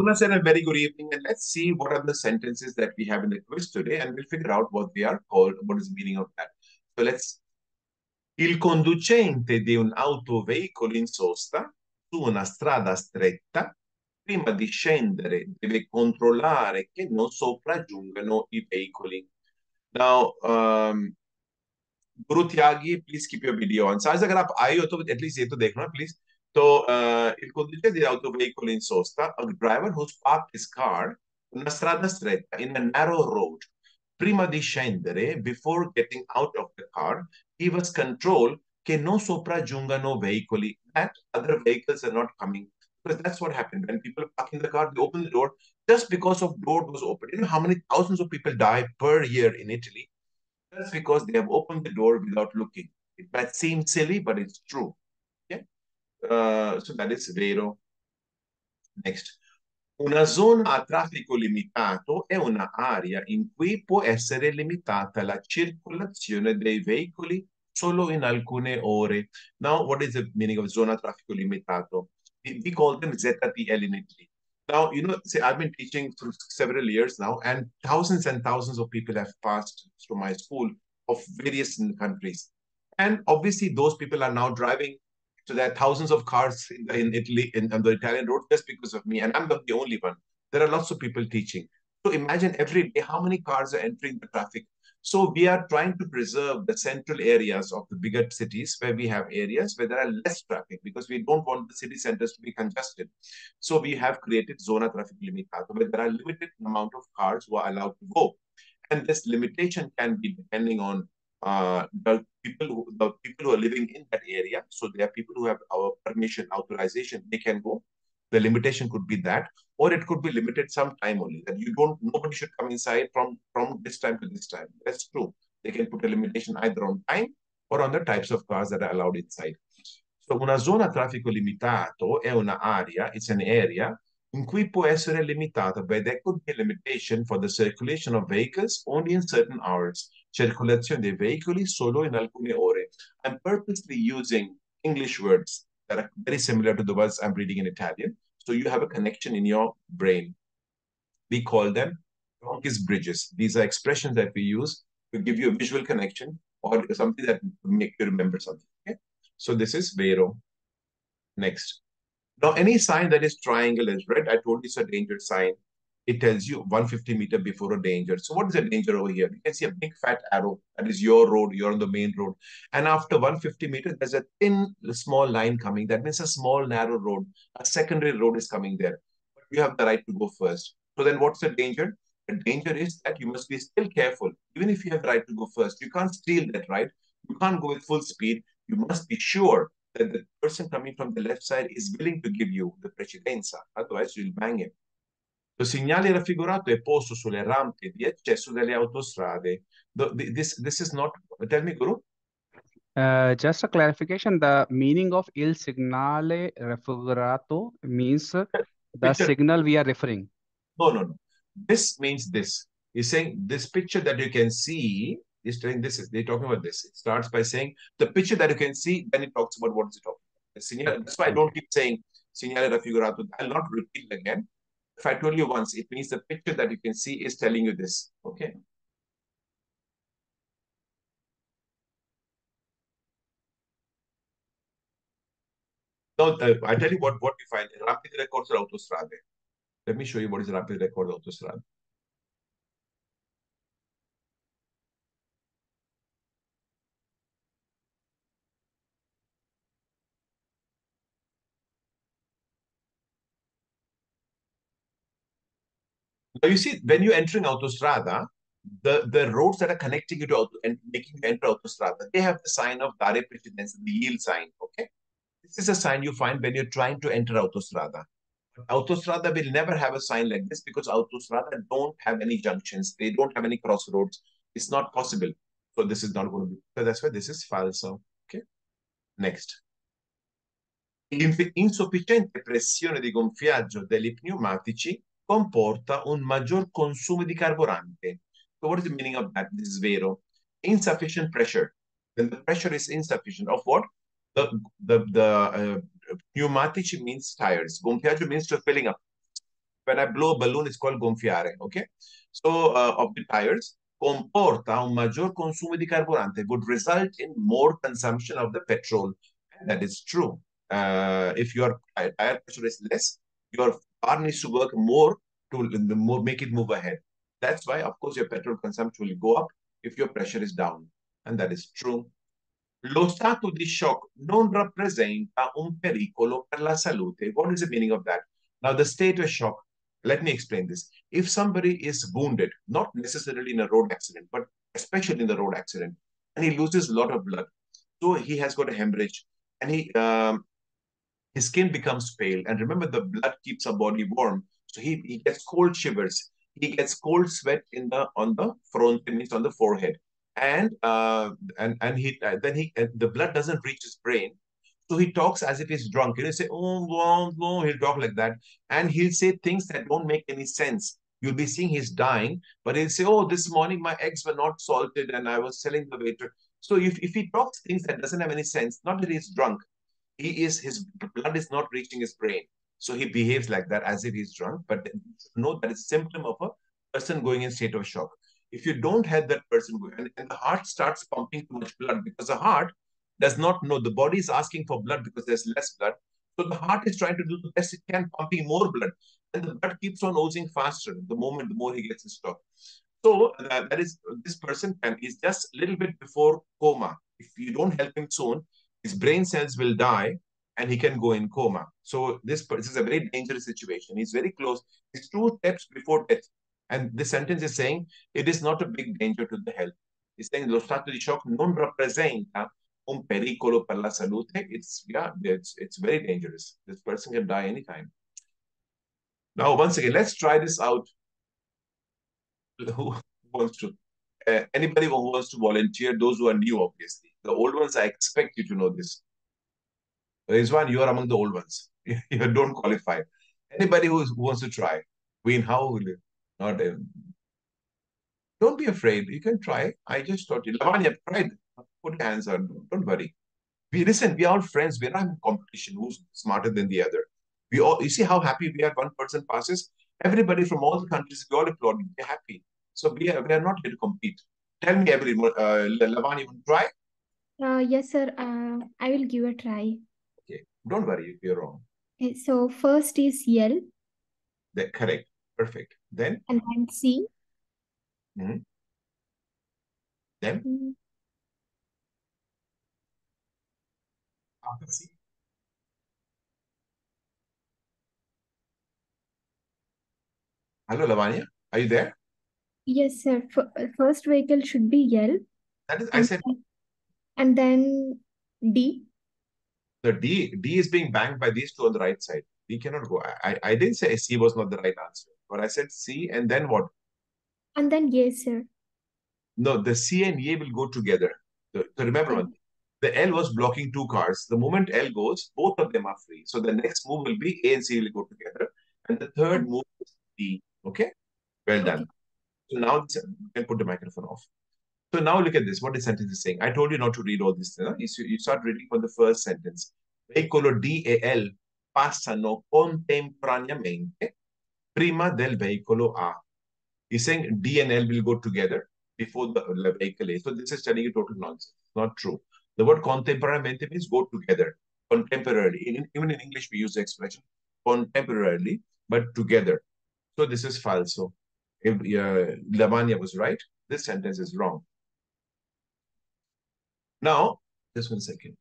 Buonasera and very good evening, and let's see what are the sentences that we have in the quiz today, and we'll figure out what they are called, what is the meaning of that. So let's. Il conducente di un autoveicolo in sosta su una strada stretta, prima di scendere, deve controllare che non sopraggiungano i veicoli. Now, Guru Tyagi, please keep your video on. साझा अगर आप आए हो तो at least ये तो देखना please. तो il conducente di autoveicolo in sosta, a driver who's parked his car in una strada stretta, in a narrow road. Prima di scendere, before getting out of the car, he must control che non sopraggiungano veicoli, that other vehicles are not coming. Because that's what happened. When people park in the car, they open the door just because of door was open. You know how many thousands of people die per year in Italy? That's because they have opened the door without looking. It might seem silly, but it's true. Okay? So that is vero. Next. Una zona a traffico limitato è un'area in cui può essere limitata la circolazione dei veicoli solo in alcune ore. Now, what is the meaning of zona a traffico limitato? We call them ZTL in Italy. Now, you know, say I've been teaching for several years now, and thousands of people have passed through my school of various countries. And obviously, those people are now driving. So there are thousands of cars in Italy, on the Italian road, just because of me. And I'm not the only one. There are lots of people teaching. So imagine every day how many cars are entering the traffic. So we are trying to preserve the central areas of the bigger cities where we have areas where there are less traffic because we don't want the city centers to be congested. So we have created zona traffic limitato where there are limited amount of cars who are allowed to go. And this limitation can be depending on the people who are living in that area. So there are people who have our permission, authorization, they can go. The limitation could be that, or it could be limited some time only. That nobody should come inside from this time to this time. That's true. They can put a limitation either on time or on the types of cars that are allowed inside. So una zona a traffico limitato è una area, it's an area in cui può essere limitata, but there could be a limitation for the circulation of vehicles only in certain hours. Circolazione dei veicoli solo in alcune ore. I'm purposely using English words that are very similar to the words I'm reading in Italian, so you have a connection in your brain. We call them Ronchi's bridges. These are expressions that we use to give you a visual connection or something that will make you remember something. Okay? So this is vero. Next. Now, any sign that is triangle is red. I told you it's a danger sign. It tells you 150 meters before a danger. So what is a danger over here? You can see a big fat arrow. That is your road. You're on the main road. And after 150 meters, there's a thin, small line coming. That means a small, narrow road. A secondary road is coming there. But you have the right to go first. So then what's the danger? The danger is that you must be still careful. Even if you have the right to go first, you can't steal that right. You can't go with full speed. You must be sure that the person coming from the left side is willing to give you the precedenza. Otherwise, you'll bang him. Lo segnale raffigurato è posto sulle rampe di accesso delle autostrade. This is not. Tell me, Guru. Just a clarification, the meaning of il segnale raffigurato means the Picture. signal we are referring. No. This means this. He's saying this picture that you can see is telling this. They're talking about this. It starts by saying the picture that you can see, then it talks about what is it talking about. The segnale, that's why I don't keep saying segnale raffigurato. I'll not repeat it again. If I told you once, it means the picture that you can see is telling you this. Okay. Now, I tell you what we find. Rapid records or autostrade. Let me show you what is rapid record autostrade. Now you see, when you're entering autostrada, the roads that are connecting you to auto and making you enter autostrada, they have the sign of dare precedenza, the yield sign. Okay, this is a sign you find when you're trying to enter autostrada. Autostrada will never have a sign like this because autostrada don't have any junctions. They don't have any crossroads. It's not possible. So this is not going to be. So that's why this is falso. Okay. Next. L'insufficiente pressione di gonfiaggio degli pneumatici comporta un maggior consumo di carburante. So what is the meaning of that? This is vero. Insufficient pressure. When the pressure is insufficient of what? The pneumatici means tires. Gonfiaggio means to filling up. When I blow a balloon, it's called gonfiare, okay? So, of the tires, comporta un maggior consumo di carburante, would result in more consumption of the petrol. And that is true. If your tire pressure is less, your car needs to work more to make it move ahead. That's why, of course, your petrol consumption will go up if your pressure is down. And that is true. Lo stato di shock non rappresenta un pericolo per la salute. What is the meaning of that? Now, the state of shock, let me explain this. If somebody is wounded, not necessarily in a road accident, but especially in the road accident, and he loses a lot of blood, so he has got a hemorrhage, and his skin becomes pale. And remember, the blood keeps our body warm. So he gets cold shivers. He gets cold sweat on the front, means on the forehead. And he then he the blood doesn't reach his brain. So he talks as if he's drunk. He'll say, oh, blah, blah. He'll talk like that. And he'll say things that don't make any sense. You'll be seeing he's dying, but he'll say, oh, this morning my eggs were not salted and I was telling the waiter. So if he talks things that doesn't have any sense, not that he's drunk, his blood is not reaching his brain. So he behaves like that as if he's drunk, but you should know that it's symptom of a person going in state of shock. If you don't have that person going, and the heart starts pumping too much blood because the heart does not know, the body is asking for blood because there's less blood. So the heart is trying to do the best it can, pumping more blood. And the blood keeps on oozing faster the more he gets in shock. So that is this person is just a little bit before coma. If you don't help him soon, his brain cells will die and he can go in coma. So this is a very dangerous situation. He's very close. He's 2 steps before death. And this sentence is saying it is not a big danger to the health. It's saying lo stato di shock non rappresenta un pericolo per la salute. It's very dangerous. This person can die anytime. Now, once again, let's try this out. Who wants to? Anybody who wants to volunteer, those who are new, obviously. The old ones, I expect you to know this. Rizwan, you are among the old ones. You don't qualify. Anybody who wants to try? Ween, how will you? Not, don't be afraid. You can try. I just taught you. Lavanya, try. Put your hands on. Don't worry. We are all friends. We're not in competition. Who's smarter than the other? We all. You see how happy we are. One person passes. Everybody from all the countries, we all applaud. We're happy. So we are not here to compete. Tell me, everyone. Lavanya, you want to try? Yes, sir. I will give a try. Okay. Don't worry if you're wrong. Okay, so first is L. Correct. Perfect. Then? And then C. Mm-hmm. Then? After C? Hello, Lavanya. Are you there? Yes, sir. First vehicle should be L. That is, I said. And then D. The D is being banked by these two on the right side. D cannot go. I didn't say C was not the right answer, but I said C and then what? And then A, sir. No, the C and A will go together. So remember one thing. The L was blocking 2 cars. The moment L goes, both of them are free. So the next move will be A and C will go together. And the third move is D. Okay? Well done. So now you can put the microphone off. So now look at this. What the sentence is saying. I told you not to read all this. You start reading from the first sentence. Veicolo D e L passano contemporaneamente prima del veicolo A. He's saying D and L will go together before the vehicle A. So this is telling you total nonsense. Not true. The word contemporaneamente means go together, contemporarily. Even in English, we use the expression contemporarily, but together. So this is falso. If Lavanya was right, this sentence is wrong. Now, just 1 second.